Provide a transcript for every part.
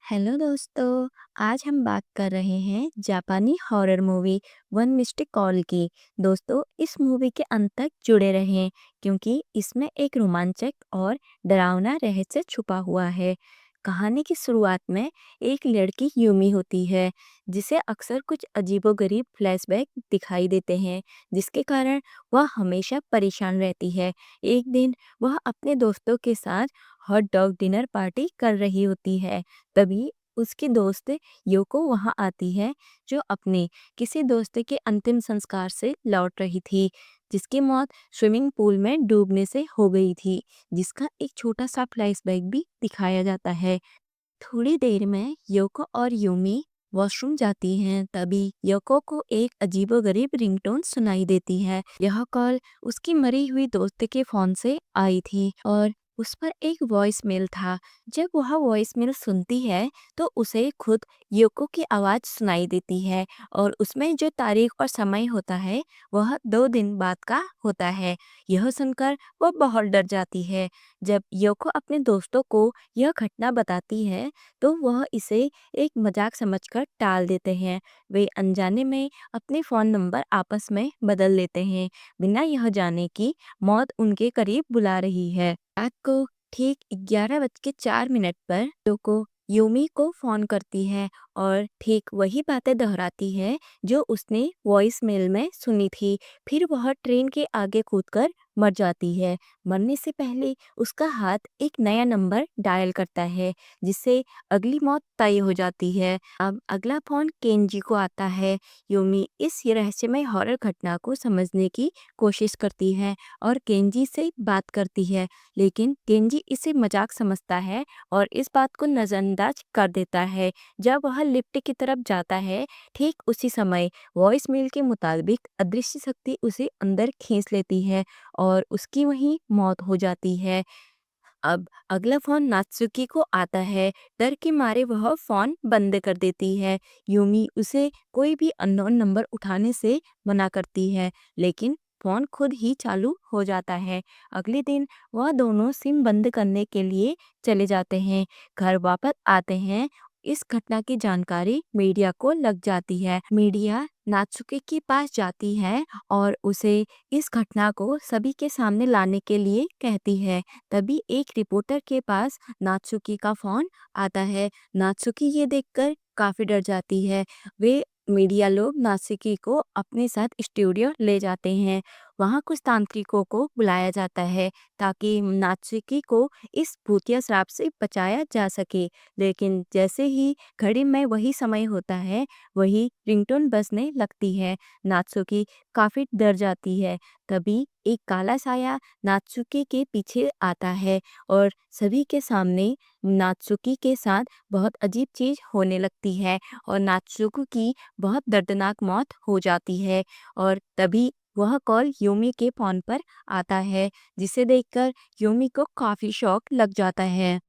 Hello दोस्तों। आज हम बात कर रहे हैं जापानी horror movie one mistake call की। दोस्तों, इस मूवी के अंत तक जुड़े रहें क्योंकि इसमें एक रोमांचक और डरावना रहस्य छुपा हुआ है। कहानी की शुरुआत में एक लड़की यूमी होती है जिसे अक्सर कुछ अजीबोगरीब फ्लैशबैक दिखाई देते हैं, जिसके कारण वह हमेशा परेशान रहती है। एक दिन वह अपने दोस्तों के साथ हॉट डॉग डिनर पार्टी कर रही होती है। तभी उसकी दोस्त योको वहां आती है, जो अपने किसी दोस्त के अंतिम संस्कार से लौट रही थी, जिसकी मौत स्विमिंग पूल में डूबने से हो गई थी, जिसका एक छोटा सा फ्लैशबैक भी दिखाया जाता है। थोड़ी देर में योको और यूमी वॉशरूम जाती हैं। तभी योको को एक अजीबोगरीब रिंगटोन सुनाई देती है। यह कॉल उसकी मरी हुई दोस्त के फोन से आई थी और उस पर एक वॉइस मेल था। जब वह वॉइस मेल सुनती है तो उसे खुद योको की आवाज़ सुनाई देती है और उसमें जो तारीख और समय होता है वह 2 दिन बाद का होता है। यह सुनकर वह बहुत डर जाती है। जब योको अपने दोस्तों को यह घटना बताती है तो वह इसे एक मजाक समझकर टाल देते हैं। वे अनजाने में अपने फ़ोन नंबर आपस में बदल लेते हैं, बिना यह जाने कि मौत उनके करीब बुला रही है। रात को ठीक 11:04 पर टोको यूमी को फ़ोन करती है और ठीक वही बातें दोहराती है जो उसने वॉइस मेल में सुनी थी। फिर वह ट्रेन के आगे कूदकर मर जाती है। मरने से पहले उसका हाथ एक नया नंबर डायल करता है, जिससे अगली मौत तय हो जाती है। अब अगला फोन केंजी को आता है। यूमी इस रहस्यमय हॉरर घटना को समझने की कोशिश करती है और केंजी से बात करती है, लेकिन केंजी इसे मजाक समझता है और इस बात को नज़रअंदाज कर देता है। जब वह लिफ्ट की तरफ जाता है, ठीक उसी समय वॉइस मेल के मुताबिक अदृश्य शक्ति उसे अंदर खींच लेती है और उसकी वहीं मौत हो जाती है। अब अगला फोन नात्सुकी को आता है। डर के मारे वह फोन बंद कर देती है। यूमी उसे कोई भी अननोन नंबर उठाने से मना करती है, लेकिन फोन खुद ही चालू हो जाता है। अगले दिन वह दोनों सिम बंद करने के लिए चले जाते हैं। घर वापस आते हैं। इस घटना की जानकारी मीडिया को लग जाती है। मीडिया नात्सुकी के पास जाती है और उसे इस घटना को सभी के सामने लाने के लिए कहती है। तभी एक रिपोर्टर के पास नात्सुकी का फोन आता है। नात्सुकी ये देखकर काफी डर जाती है। वे मीडिया लोग नात्सुकी को अपने साथ स्टूडियो ले जाते हैं। वहाँ कुछ तांत्रिकों को बुलाया जाता है ताकि नात्सुकी को इस भूतिया श्राप से बचाया जा सके। लेकिन जैसे ही घड़ी में वही समय होता है, वही रिंगटोन बजने लगती है। नात्सुकी काफी डर जाती है। तभी एक काला साया नात्सुकी के पीछे आता है और सभी के सामने नात्सुकी के साथ बहुत अजीब चीज होने लगती है और नात्सुकी की बहुत दर्दनाक मौत हो जाती है। और तभी वह कॉल यूमी के फोन पर आता है, जिसे देखकर यूमी को काफी शौक लग जाता है।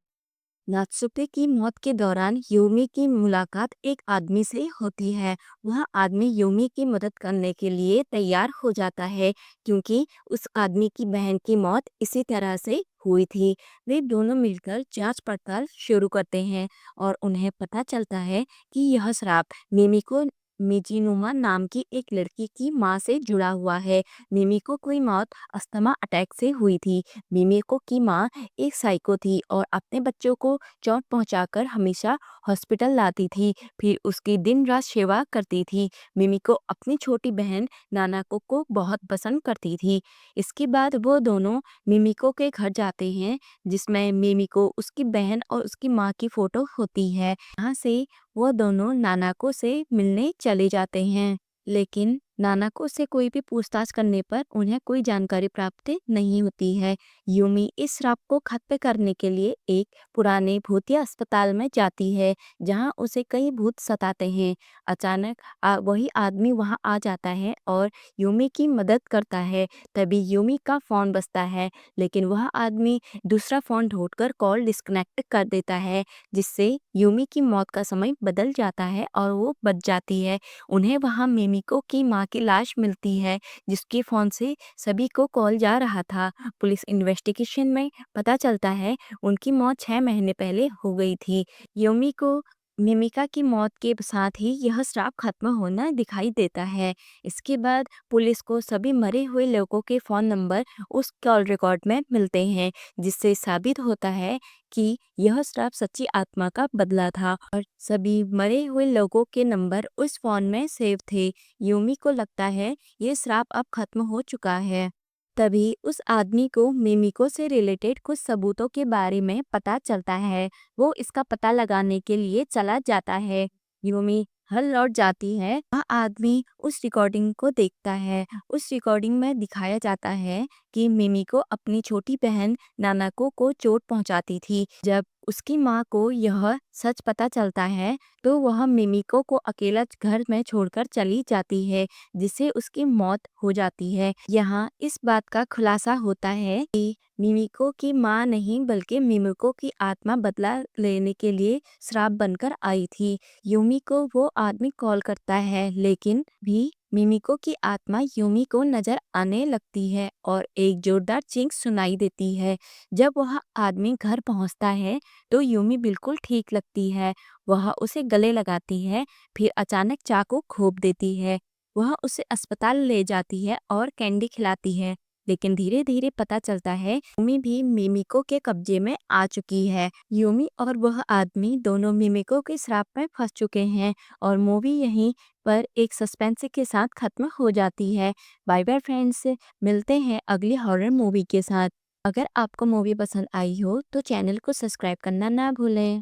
नात्सुके की मौत के दौरान यूमी की मुलाकात एक आदमी से होती है। वह आदमी यूमी की मदद करने के लिए तैयार हो जाता है क्योंकि उस आदमी की बहन की मौत इसी तरह से हुई थी। वे दोनों मिलकर जांच पड़ताल शुरू करते हैं और उन्हें पता चलता है कि यह श्राप मिमिको मिजीनुमा नाम की एक लड़की की मां से जुड़ा हुआ है। मिमिको की मौत अस्थमा अटैक से हुई थी। मिमिको की मां एक साइको थी और अपने बच्चों को चोट पहुंचाकर हमेशा हॉस्पिटल लाती थी, फिर उसकी दिन रात सेवा करती थी। मिमिको अपनी छोटी बहन नानाको को बहुत पसंद करती थी। इसके बाद वो दोनों मिमिको के घर जाते हैं, जिसमें मिमिको, उसकी बहन और उसकी माँ की फोटो होती है। यहाँ से वो दोनों नानाको से मिलने चले जाते हैं, लेकिन नानाको से कोई भी पूछताछ करने पर उन्हें कोई जानकारी प्राप्त नहीं होती है। यूमी इस श्राप को खत्म करने के लिए एक पुराने भूतिया अस्पताल में जाती है, जहां उसे कई भूत सताते हैं। अचानक वही आदमी वहां आ जाता है और यूमी की मदद करता है। तभी यूमी का फोन बजता है, लेकिन वह आदमी दूसरा फोन ढूंढकर कॉल डिस्कनेक्ट कर देता है, जिससे यूमी की मौत का समय बदल जाता है और वो बच जाती है। उन्हें वहां मिमिको की माँ की लाश मिलती है, जिसके फ़ोन से सभी को कॉल जा रहा था। पुलिस इन्वेस्टिगेशन में पता चलता है उनकी मौत 6 महीने पहले हो गई थी। यूमी को मिमिका की मौत के साथ ही यह श्राप खत्म होना दिखाई देता है। इसके बाद पुलिस को सभी मरे हुए लोगों के फ़ोन नंबर उस कॉल रिकॉर्ड में मिलते हैं, जिससे साबित होता है कि यह श्राप सच्ची आत्मा का बदला था और सभी मरे हुए लोगों के नंबर उस फ़ोन में सेव थे। यूमी को लगता है ये श्राप अब खत्म हो चुका है। तभी उस आदमी को मिमिको से रिलेटेड कुछ सबूतों के बारे में पता चलता है। वो इसका पता लगाने के लिए चला जाता है। यूमी घर लौट जाती है। वह आदमी उस रिकॉर्डिंग को देखता है। उस रिकॉर्डिंग में दिखाया जाता है कि मिमिको अपनी छोटी बहन नानाको को चोट पहुंचाती थी। जब उसकी माँ को यह सच पता चलता है तो वह मिमिको को अकेला घर में छोड़कर चली जाती है, जिससे उसकी मौत हो जाती है। यहाँ इस बात का खुलासा होता है कि मिमिको की माँ नहीं बल्कि मिमिको की आत्मा बदला लेने के लिए श्राप बनकर आई थी। यूमी को वो आदमी कॉल करता है, लेकिन भी मिमिको की आत्मा यूमी को नजर आने लगती है और एक जोरदार चीख सुनाई देती है। जब वह आदमी घर पहुंचता है तो यूमी बिल्कुल ठीक लगती है। वह उसे गले लगाती है, फिर अचानक चाकू घोंप देती है। वह उसे अस्पताल ले जाती है और कैंडी खिलाती है, लेकिन धीरे धीरे पता चलता है यूमी भी मिमिको के कब्जे में आ चुकी है। यूमी और वह आदमी दोनों मिमिको के श्राप में फंस चुके हैं और मूवी यहीं पर एक सस्पेंस के साथ खत्म हो जाती है। बाय बाय फ्रेंड्स, मिलते हैं अगली हॉरर मूवी के साथ। अगर आपको मूवी पसंद आई हो तो चैनल को सब्सक्राइब करना ना भूलें।